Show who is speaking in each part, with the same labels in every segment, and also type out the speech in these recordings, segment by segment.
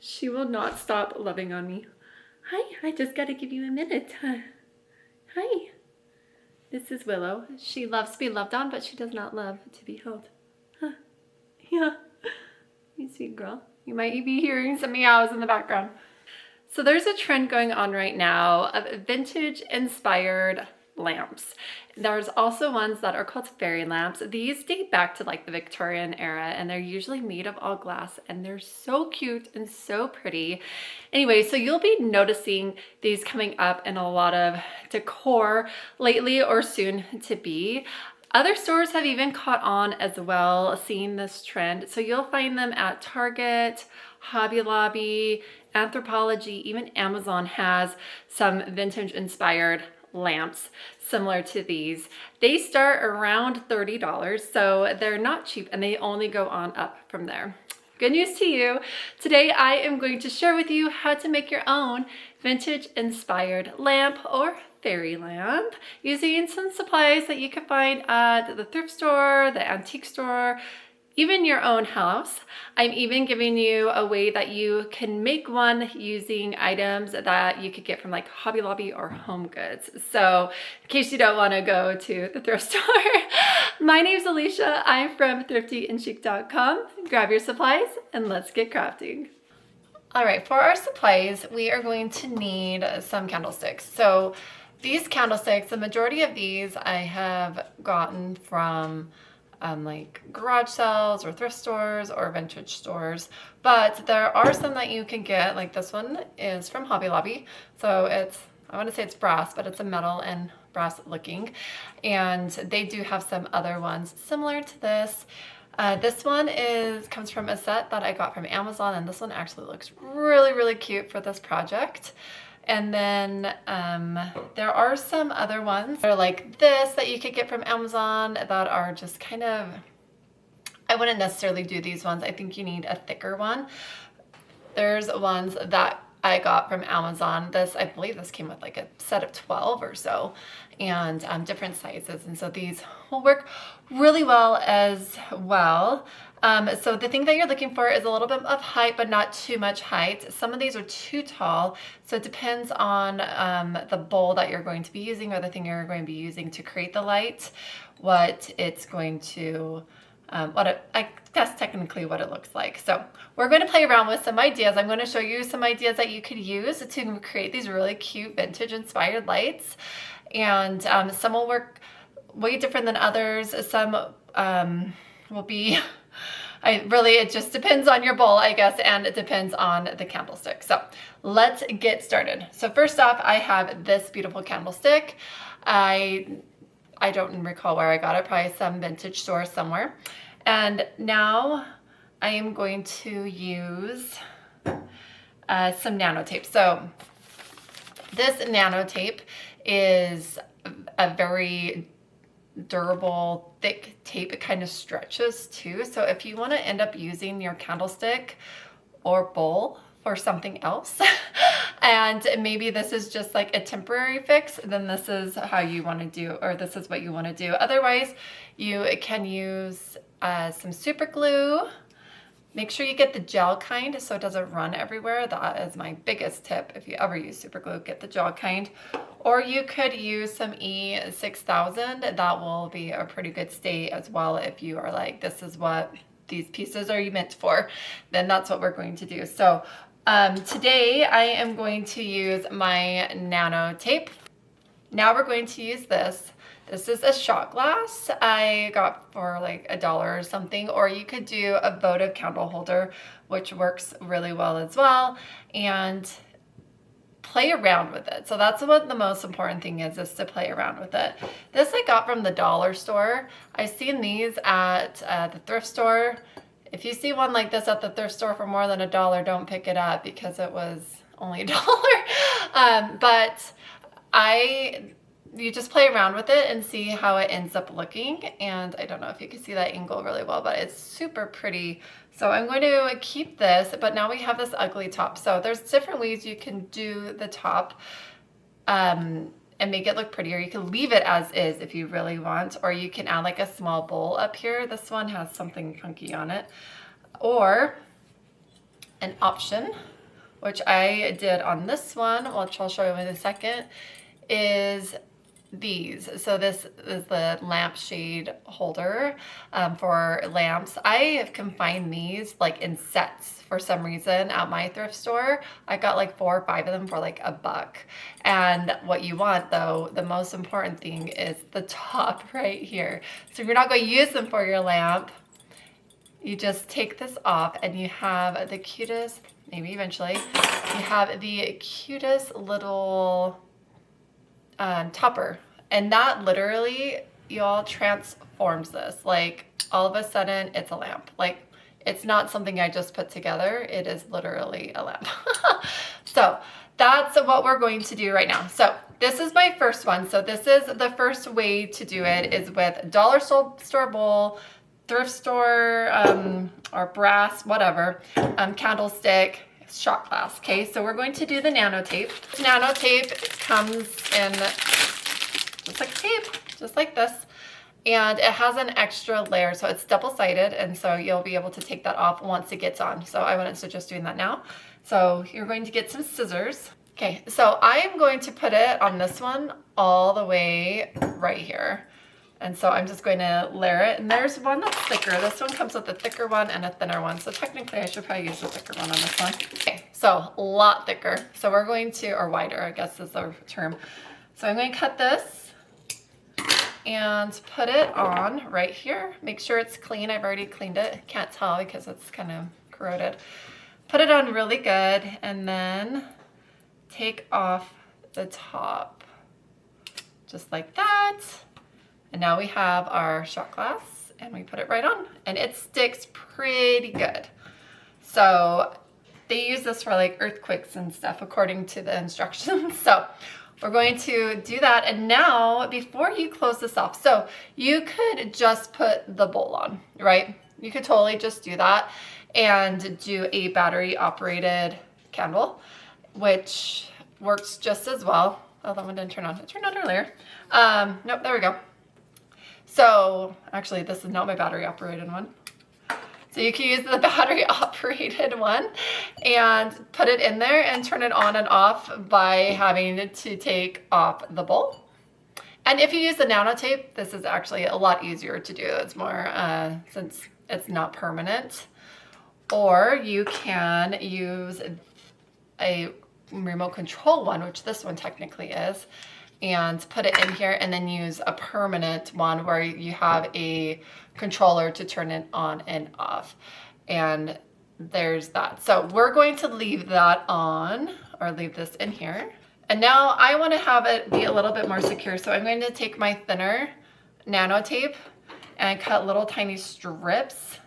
Speaker 1: She will not stop loving on me. Hi, I just got to give you a minute. Hi. This is Willow. She loves to be loved on, but she does not love to be held. Huh. Yeah. You sweet girl. You might be hearing some meows in the background. So there's a trend going on right now of vintage inspired lamps. There's also ones that are called fairy lamps. These date back to like the Victorian era, and they're usually made of all glass, and they're so cute and so pretty. Anyway, so you'll be noticing these coming up in a lot of decor lately or soon to be. Other stores have even caught on as well, seeing this trend. So you'll find them at Target, Hobby Lobby, Anthropologie, even Amazon has some vintage inspired lamps similar to these. They start around $30, so they're not cheap, and they only go on up from there. Good news to you. Today I am going to share with you how to make your own vintage inspired lamp or fairy lamp using some supplies that you can find at the thrift store, the antique store, even your own house. I'm even giving you a way that you can make one using items that you could get from like Hobby Lobby or Home Goods. So in case you don't want to go to the thrift store, my name's Alicia. I'm from thriftyandchic.com. Grab your supplies and let's get crafting. All right, for our supplies, we are going to need some candlesticks. So these candlesticks, the majority of these I have gotten from like garage sales or thrift stores or vintage stores, but there are some that you can get. Like this one is from Hobby Lobby, so it's, I want to say it's brass, but it's a metal and brass looking, and they do have some other ones similar to this. This one comes from a set that I got from Amazon, and this one actually looks really cute for this project. And then there are some other ones that are like this that you could get from Amazon that are just kind of, I wouldn't necessarily do these ones. I think you need a thicker one. There's ones that I got from Amazon. I believe this came with like a set of 12 or so, and different sizes. And so these will work really well as well. So the thing that you're looking for is a little bit of height, but not too much height. Some of these are too tall, so it depends on the bowl that you're going to be using, or the thing you're going to be using to create the light, what it's going to, I guess technically what it looks like. So we're going to play around with some ideas. I'm going to show you some ideas that you could use to create these really cute vintage inspired lights. And some will work way different than others. Some will be, it just depends on your bowl, I guess, and it depends on the candlestick. So let's get started. So first off, I have this beautiful candlestick. I don't recall where I got it, probably some vintage store somewhere. And now I am going to use some nano tape. So this nano tape is a very durable, thick tape. It kind of stretches too. So if you want to end up using your candlestick or bowl for something else, and maybe this is just like a temporary fix, then this is how you want to do, or this is what you want to do. Otherwise, you can use some super glue. Make sure you get the gel kind so it doesn't run everywhere. That is my biggest tip. If you ever use super glue, get the gel kind. Or you could use some E6000. That will be a pretty good stay as well. If you are like, this is what these pieces are meant for, then that's what we're going to do. So today I am going to use my nano tape. Now we're going to use this. This is a shot glass I got for like $1 or something, or you could do a votive candle holder, which works really well as well, and play around with it. So that's what the most important thing is to play around with it. This I got from the dollar store. I've seen these at the thrift store. If you see one like this at the thrift store for more than $1, don't pick it up because it was only $1. But you just play around with it and see how it ends up looking. And I don't know if you can see that angle really well, but it's super pretty. So I'm going to keep this, but now we have this ugly top. So there's different ways you can do the top and make it look prettier. You can leave it as is if you really want, or you can add like a small bowl up here. This one has something funky on it. Or an option which I did on this one, which I'll show you in a second, is these. So this is the lampshade holder for lamps. I can find these like in sets for some reason at my thrift store. I got like 4 or 5 of them for like $1. And what you want though, the most important thing is the top right here. So if you're not going to use them for your lamp, you just take this off and you have the cutest, maybe eventually, you have the cutest little topper, and that literally, y'all, transforms this. Like all of a sudden it's a lamp. Like it's not something I just put together, it is literally a lamp. So that's what we're going to do right now. So this is my first one. So this is the first way to do it, is with dollar store bowl, thrift store or brass, whatever, candlestick, shot glass. Okay, so we're going to do the nano tape. Nano tape comes in just like tape, just like this, and it has an extra layer, so it's double-sided, and so you'll be able to take that off once it gets on. So I wouldn't suggest doing that now. So you're going to get some scissors. Okay, so I am going to put it on this one all the way right here. And so I'm just going to layer it. And there's one that's thicker. This one comes with a thicker one and a thinner one. So technically I should probably use the thicker one on this one. Okay, so a lot thicker. So we're going to, or wider, I guess is the term. So I'm going to cut this and put it on right here. Make sure it's clean. I've already cleaned it. Can't tell because it's kind of corroded. Put it on really good and then take off the top just like that. And now we have our shot glass and we put it right on and it sticks pretty good. So they use this for like earthquakes and stuff according to the instructions. So we're going to do that. And now before you close this off, so you could just put the bowl on, right? You could totally just do that and do a battery operated candle, which works just as well. Oh, that one didn't turn on. It turned on earlier. Nope, there we go. So actually this is not my battery operated one. So you can use the battery operated one and put it in there and turn it on and off by having to take off the bowl. And if you use the nano tape, this is actually a lot easier to do. It's more, since it's not permanent. Or you can use a remote control one, which this one technically is, and put it in here and then use a permanent one where you have a controller to turn it on and off. And there's that. So we're going to leave that on, or leave this in here. And now I want to have it be a little bit more secure. So I'm going to take my thinner nano tape and cut little tiny strips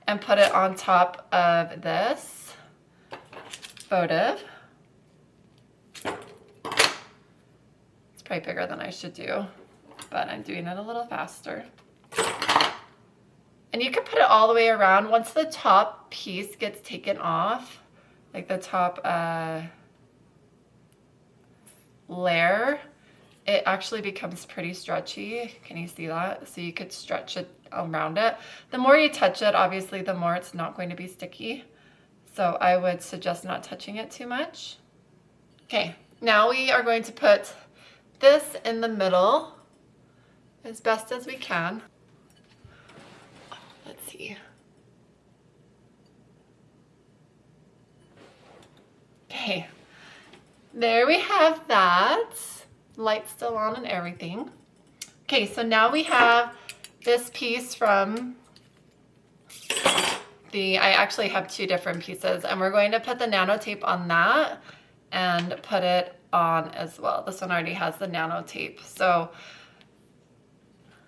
Speaker 1: and put it on top of this votive. Probably bigger than I should do, but I'm doing it a little faster. And you can put it all the way around. Once the top piece gets taken off, like the top layer, it actually becomes pretty stretchy. Can you see that? So you could stretch it around it. The more you touch it, obviously, the more it's not going to be sticky. So I would suggest not touching it too much. Okay, now we are going to put this in the middle as best as we can. Let's see. Okay, there we have that. Light still on and everything. Okay, so now we have this piece from I actually have 2 different pieces, and we're going to put the nano tape on that and put it on as well. This one already has the nano tape. So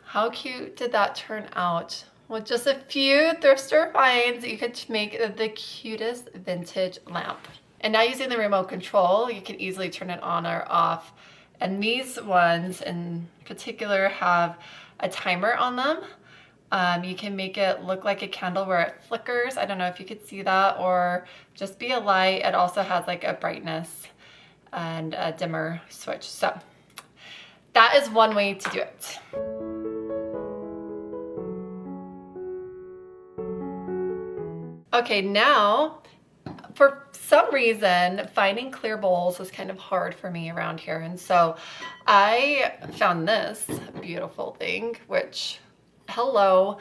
Speaker 1: how cute did that turn out? With just a few thrift store finds, you could make the cutest vintage lamp. And now using the remote control, you can easily turn it on or off. And these ones in particular have a timer on them. You can make it look like a candle where it flickers. I don't know if you could see that, or just be a light. It also has like a brightness and a dimmer switch. So that is one way to do it. Okay, now for some reason, finding clear bowls is kind of hard for me around here. And so I found this beautiful thing, which, hello,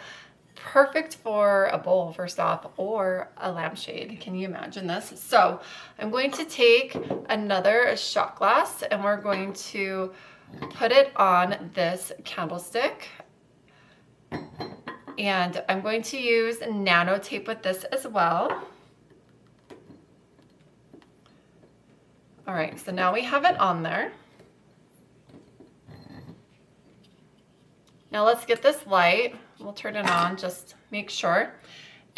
Speaker 1: perfect for a bowl, first off, or a lampshade. Can you imagine this? So I'm going to take another shot glass and we're going to put it on this candlestick. And I'm going to use nano tape with this as well. All right, so now we have it on there. Now let's get this light. We'll turn it on, just make sure.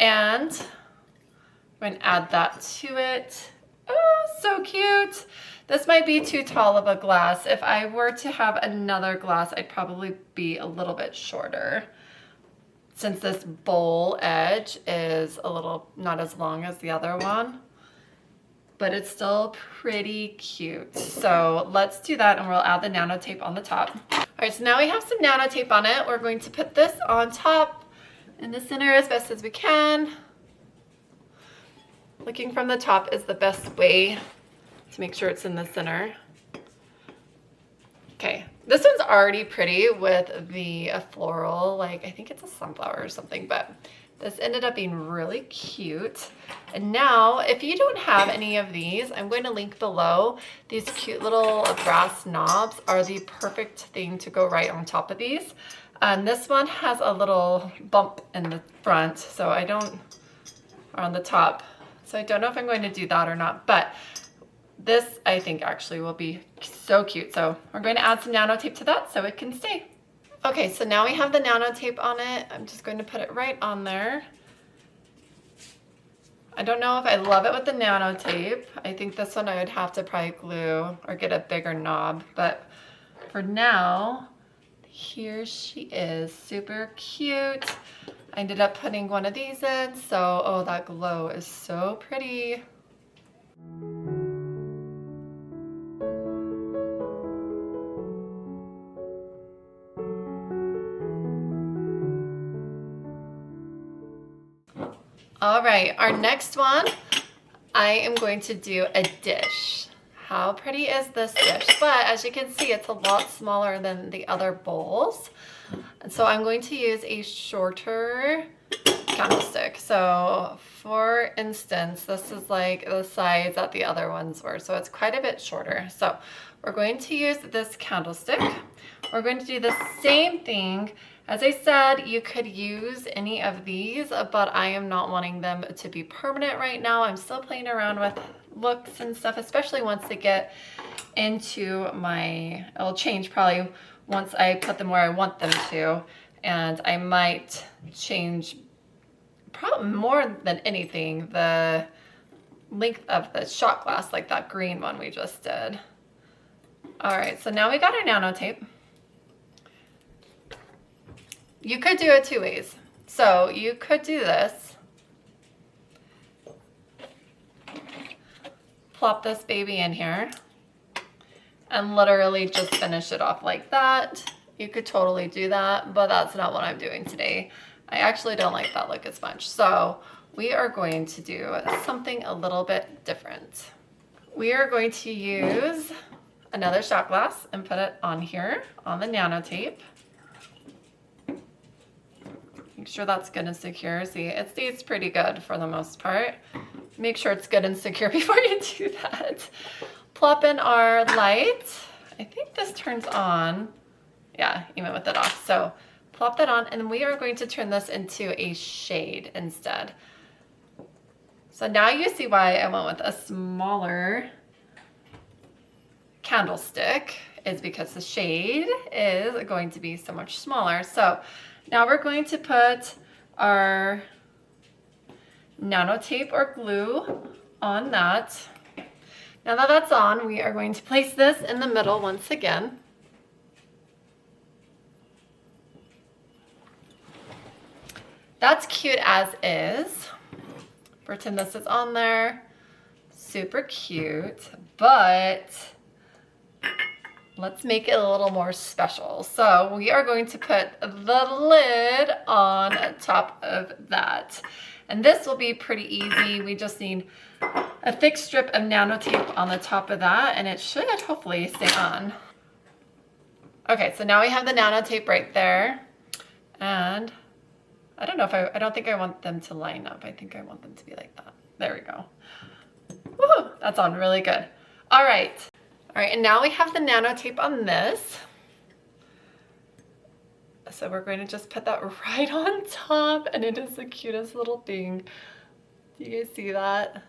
Speaker 1: And I'm going to add that to it. Oh, so cute. This might be too tall of a glass. If I were to have another glass, I'd probably be a little bit shorter, since this bowl edge is a little not as long as the other one, but it's still pretty cute. So let's do that and we'll add the nano tape on the top. All right, so now we have some nano tape on it. We're going to put this on top in the center as best as we can. Looking from the top is the best way to make sure it's in the center. Okay, this one's already pretty with the floral, like I think it's a sunflower or something, but this ended up being really cute. And now, if you don't have any of these, I'm going to link below. These cute little brass knobs are the perfect thing to go right on top of these. This one has a little bump in the front, so I don't, or on the top. So I don't know if I'm going to do that or not, but this I think actually will be so cute. So we're going to add some nano tape to that so it can stay. Okay, so now we have the nano tape on it. I'm just going to put it right on there. I don't know if I love it with the nano tape. I think this one I would have to probably glue or get a bigger knob, but for now, here she is, super cute. I ended up putting one of these in, so, oh, that glow is so pretty. All right, our next one, I am going to do a dish. How pretty is this dish? But as you can see, it's a lot smaller than the other bowls. And so I'm going to use a shorter candlestick. So for instance, this is like the size that the other ones were. So it's quite a bit shorter. So we're going to use this candlestick. We're going to do the same thing. As I said, you could use any of these, but I am not wanting them to be permanent right now. I'm still playing around with looks and stuff, especially once they get into my, it'll change probably once I put them where I want them to. And I might change, probably more than anything, the length of the shot glass, like that green one we just did. All right, so now we got our nano tape. You could do it two ways. So you could do this. Plop this baby in here and literally just finish it off like that. You could totally do that, but that's not what I'm doing today. I actually don't like that look as much. So we are going to do something a little bit different. We are going to use another shot glass and put it on here on the nano tape. Make sure that's good and secure. See, it stays pretty good for the most part. Make sure it's good and secure before you do that. Plop in our light. I think this turns on. Yeah, even with it off. So plop that on, and we are going to turn this into a shade instead. So now you see why I went with a smaller candlestick, is because the shade is going to be so much smaller. So now we're going to put our nano tape or glue on that. Now that that's on, we are going to place this in the middle once again. That's cute as is. Pretend this is on there. Super cute, but let's make it a little more special. So we are going to put the lid on top of that. And this will be pretty easy. We just need a thick strip of nano tape on the top of that, and it should hopefully stay on. Okay, so now we have the nano tape right there, and I don't know if I don't think I want them to line up. I think I want them to be like that. There we go. Woohoo, that's on really good. All right, and now we have the nano tape on this. So we're going to just put that right on top, and it is the cutest little thing. Do you guys see that?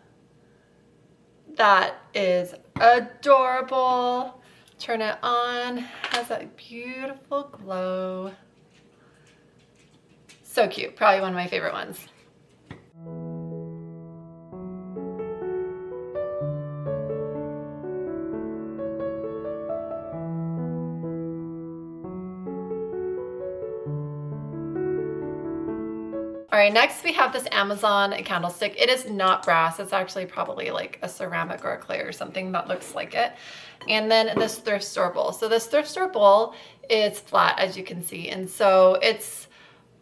Speaker 1: That is adorable. Turn it on, has that beautiful glow. So cute, probably one of my favorite ones. All right, next we have this Amazon candlestick. It is not brass. It's actually probably like a ceramic or a clay or something that looks like it. And then this thrift store bowl. So this thrift store bowl is flat, as you can see. And so it's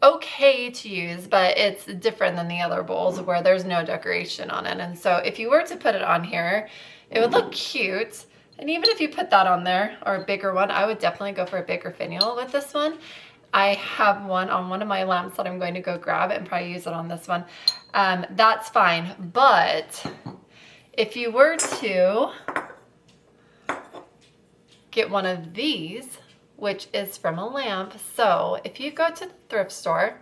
Speaker 1: okay to use, but it's different than the other bowls where there's no decoration on it. And so if you were to put it on here, it would look cute. And even if you put that on there, or a bigger one, I would definitely go for a bigger finial with this one. I have one on one of my lamps that I'm going to go grab and probably use it on this one. That's fine. But if you were to get one of these, which is from a lamp. So if you go to the thrift store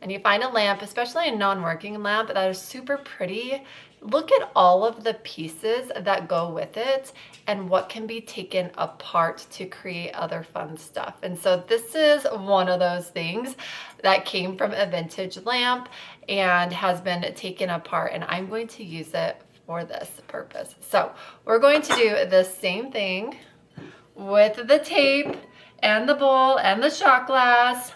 Speaker 1: and you find a lamp, especially a non-working lamp that is super pretty, look at all of the pieces that go with it and what can be taken apart to create other fun stuff. And so this is one of those things that came from a vintage lamp and has been taken apart, and I'm going to use it for this purpose. So we're going to do the same thing with the tape and the bowl and the shot glass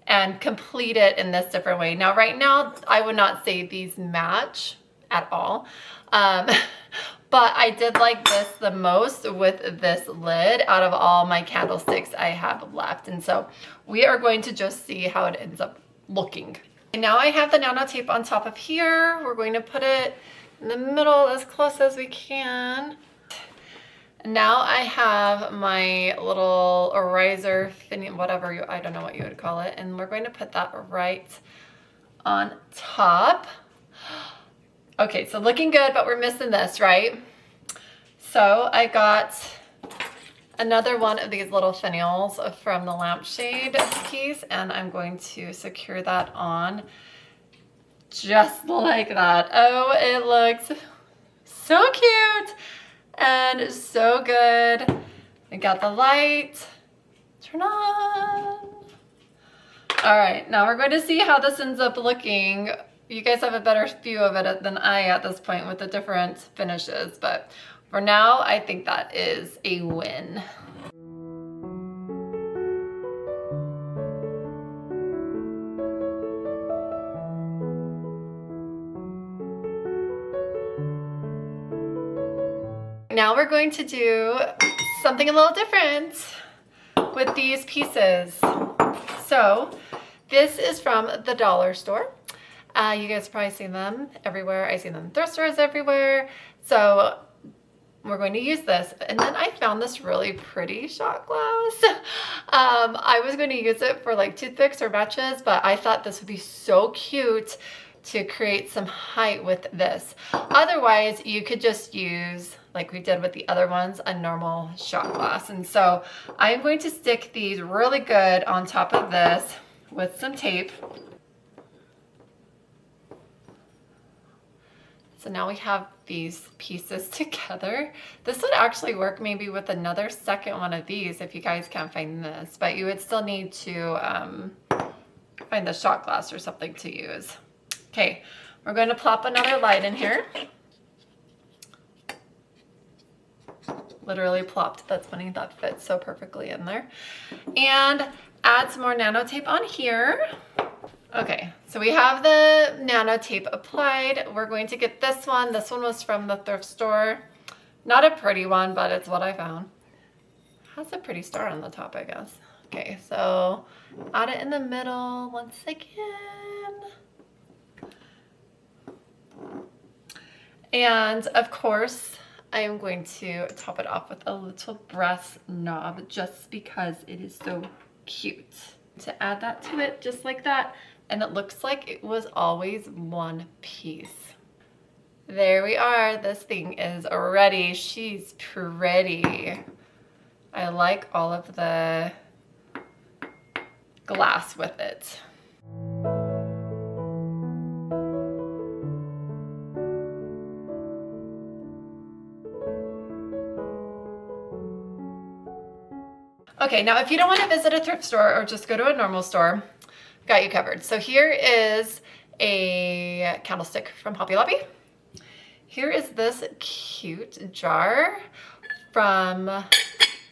Speaker 1: and complete it in this different way. Now, right now, I would not say these match at all. But I did like this the most with this lid out of all my candlesticks I have left. And so we are going to just see how it ends up looking. And now I have the nano tape on top of here. We're going to put it in the middle as close as we can. Now I have my little riser, whatever, I don't know what you would call it, and we're going to put that right on top. Okay, so looking good, but we're missing this, right? So I got another one of these little finials from the lampshade piece, and I'm going to secure that on just like that. Oh, it looks so cute and so good. I got the light. Turn on. All right, now we're going to see how this ends up looking. You guys have a better view of it than I at this point with the different finishes, but for now, I think that is a win. Now we're going to do something a little different with these pieces. So this is from the dollar store. You guys have probably seen them everywhere. I see them in thrift stores everywhere. So we're going to use this. And then I found this really pretty shot glass. I was going to use it for like toothpicks or matches, but I thought this would be so cute to create some height with this. Otherwise, you could just use, like we did with the other ones, a normal shot glass. And so I'm going to stick these really good on top of this with some tape. So now we have these pieces together. This would actually work maybe with another second one of these if you guys can't find this, but you would still need to find the shot glass or something to use. Okay, we're going to plop another light in here. Literally plopped. That's funny. That fits so perfectly in there. And add some more nano tape on here. Okay, so we have the nano tape applied. We're going to get this one. This one was from the thrift store. Not a pretty one, but it's what I found. Has a pretty star on the top, I guess. Okay, so add it in the middle once again. And of course, I am going to top it off with a little brass knob just because it is so cute. To add that to it just like that, and it looks like it was always one piece. There we are. This thing is ready. She's pretty. I like all of the glass with it. Okay, now if you don't want to visit a thrift store or just go to a normal store, got you covered. So here is a candlestick from Hobby Lobby. Here is this cute jar from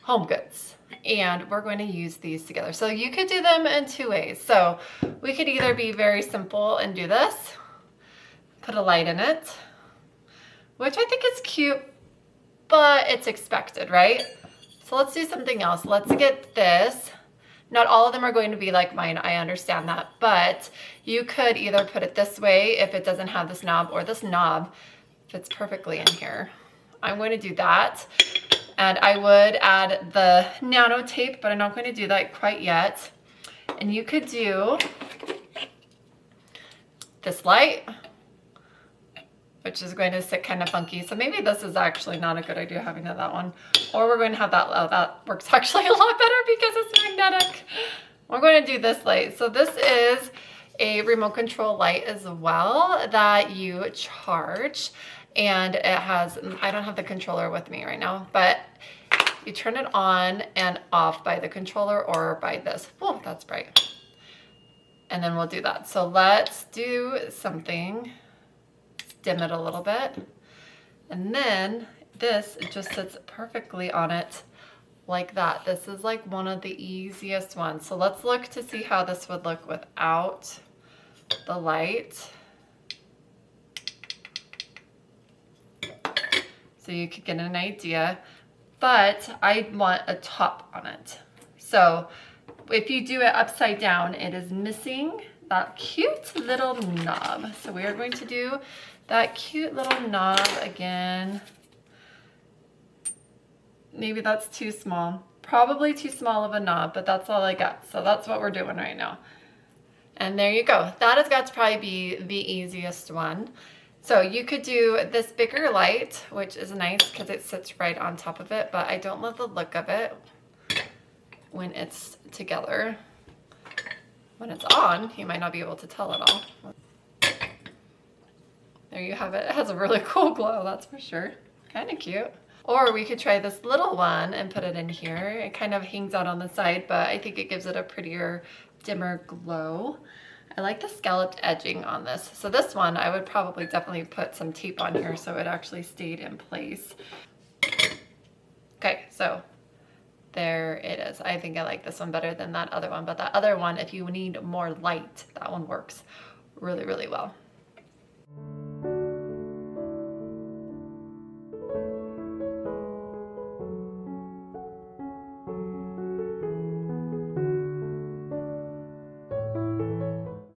Speaker 1: Home Goods, and we're going to use these together. So you could do them in two ways. So we could either be very simple and do this, put a light in it, which I think is cute, but it's expected, right? So let's do something else. Let's get this. Not all of them are going to be like mine, I understand that, but you could either put it this way if it doesn't have this knob, or this knob fits perfectly in here. I'm going to do that. And I would add the nano tape, but I'm not going to do that quite yet. And you could do this light, which is going to sit kind of funky. So maybe this is actually not a good idea having that one. Or we're going to have that, oh, that works actually a lot better because it's magnetic. We're going to do this light. So this is a remote control light as well that you charge. And it has, I don't have the controller with me right now, but you turn it on and off by the controller or by this. Oh, that's bright. And then we'll do that. So let's do something. Dim it a little bit. And then this just sits perfectly on it like that. This is like one of the easiest ones. So let's look to see how this would look without the light. So you could get an idea, but I want a top on it. So if you do it upside down, it is missing that cute little knob. So we are going to do that cute little knob again. Maybe that's too small. Probably too small of a knob, but that's all I got. So that's what we're doing right now. And there you go. That has got to probably be the easiest one. So you could do this bigger light, which is nice because it sits right on top of it, but I don't love the look of it when it's together. When it's on, you might not be able to tell at all. There you have it. It has a really cool glow, that's for sure. Kind of cute. Or we could try this little one and put it in here. It kind of hangs out on the side, but I think it gives it a prettier, dimmer glow. I like the scalloped edging on this. So this one, I would probably definitely put some tape on here so it actually stayed in place. Okay, so there it is. I think I like this one better than that other one, but that other one, if you need more light, that one works really, really well.